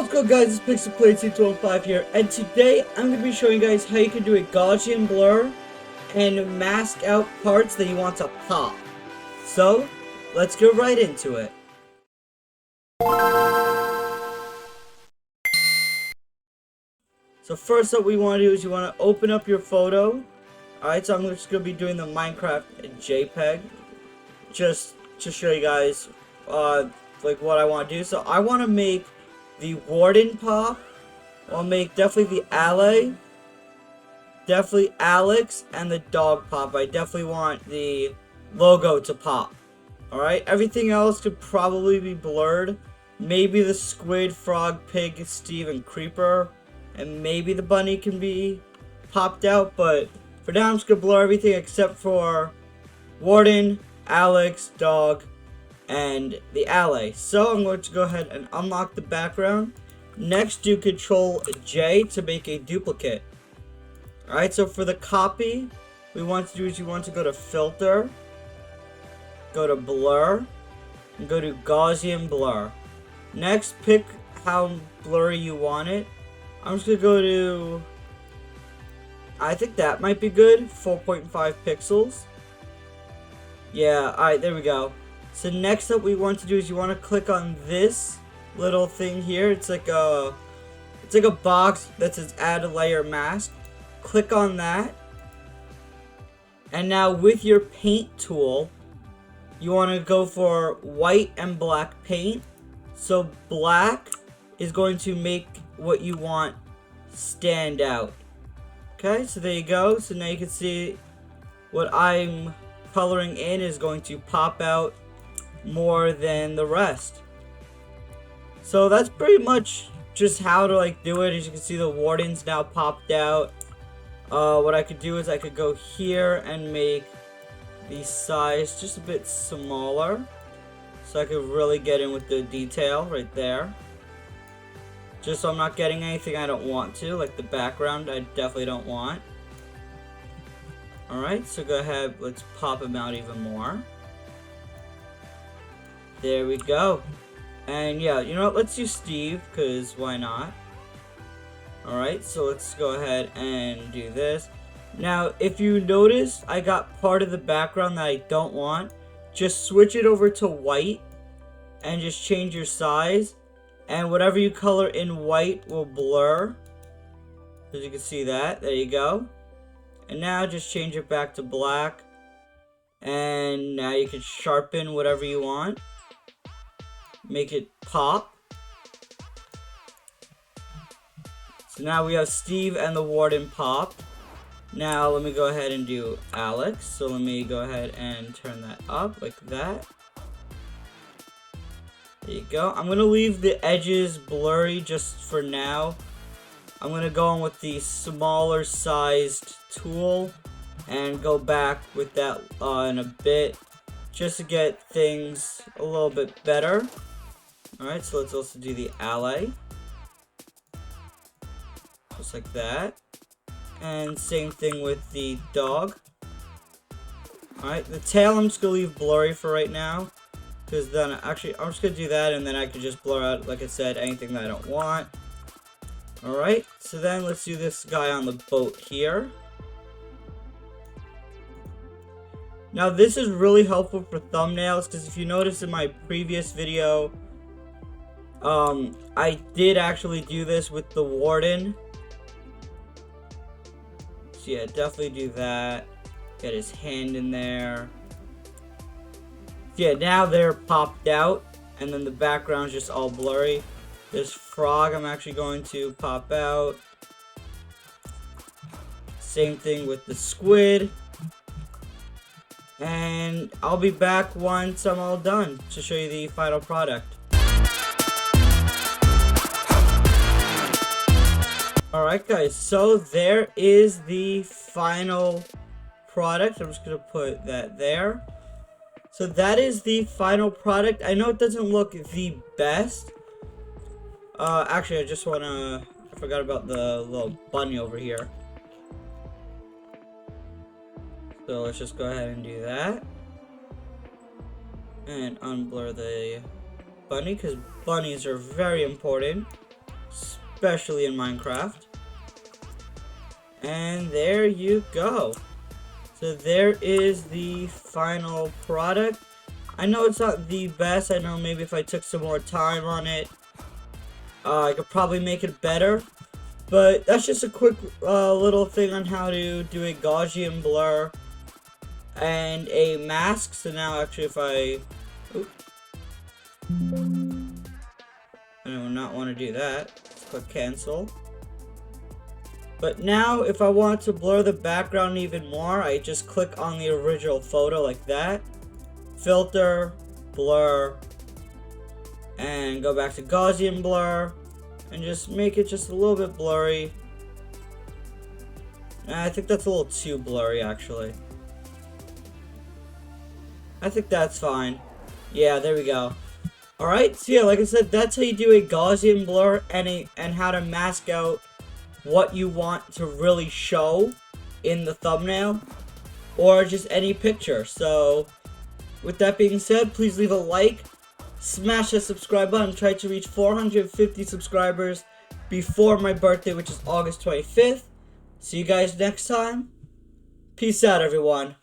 What's good, guys? It's Pixel Play 215 here, and today I'm going to be showing you guys how you can do a Gausian blur and mask out parts that you want to pop. So, let's get right into it. So first up, what we want to do is you want to open up your photo. Alright, so I'm just going to be doing the Minecraft JPEG, just to show you guys like what I want to do. So I want to make the Warden pop. I'll make definitely the Ally, definitely Alex, and the dog pop. I definitely want the logo to pop. Alright, everything else could probably be blurred. Maybe the squid, frog, pig, Steve, and creeper. And maybe the bunny can be popped out. But for now, I'm just going to blur everything except for Warden, Alex, dog, and the Ally. So I'm going to go ahead and unlock the background. Next, do Control J to make a duplicate. Alright, so for the copy, what we want to do is you want to go to Filter, go to Blur, and go to Gausian Blur. Next, pick how blurry you want it. I'm just going to go to, I think that might be good, 4.5 pixels. Yeah, alright, there we go. So next up, what we want to do is you want to click on this little thing here. It's like a box that says add a layer mask. Click on that. And now with your paint tool, you want to go for white and black paint. So black is going to make what you want stand out. Okay, so there you go. So now you can see what I'm coloring in is going to pop out more than the rest. So that's pretty much just how to do it. As you can see, the Warden's now popped out. What I could do is I could go here and make the size just a bit smaller, so I could really get in with the detail right there. Just so I'm not getting anything I don't want to, like the background I definitely don't want. Alright, so go ahead, let's pop him out even more. There we go. And yeah, you know what, let's use Steve, because why not? Alright, so let's go ahead and do this. Now, if you notice, I got part of the background that I don't want. Just switch it over to white, and just change your size. And whatever you color in white will blur. As you can see that, there you go. And now just change it back to black. And now you can sharpen whatever you want. Make it pop. So now we have Steve and the Warden pop. Now let me go ahead and do Alex. So let me go ahead and turn that up like that. There you go. I'm going to leave the edges blurry just for now. I'm going to go on with the smaller sized tool and go back with that in a bit, just to get things a little bit better. Alright, so let's also do the Ally. Just like that. And same thing with the dog. Alright, the tail I'm just going to leave blurry for right now. Because then, actually, I'm just going to do that, and then I can just blur out, like I said, anything that I don't want. Alright, so then let's do this guy on the boat here. Now, this is really helpful for thumbnails, because if you notice in my previous video, I did actually do this with the Warden. So yeah, definitely do that. Get his hand in there. Yeah, now they're popped out, and then the background's just all blurry. This frog I'm actually going to pop out. Same thing with the squid. And I'll be back once I'm all done to show you the final product. Alright guys, so there is the final product. I'm just going to put that there. So that is the final product. I know it doesn't look the best. Actually, I forgot about the little bunny over here. So let's just go ahead and do that. And unblur the bunny, because bunnies are very important. especially in Minecraft. And there you go. So there is the final product. I know it's not the best. I know maybe if I took some more time on it, I could probably make it better. But that's just a quick little thing on how to do a Gausian blur and a mask. So now actually if I... Oops. I do not want to do that. Let's click cancel. But now if I want to blur the background even more, I just click on the original photo like that. Filter, blur, and go back to Gaussian blur, and just make it just a little bit blurry. I think that's a little too blurry actually. I think that's fine. Yeah, there we go. Alright, so yeah, like I said, that's how you do a Gaussian blur and how to mask out what you want to really show in the thumbnail or just any picture. So with that being said, please leave a like, smash that subscribe button, try to reach 450 subscribers before my birthday, which is August 25th. See you guys next time. Peace out, everyone.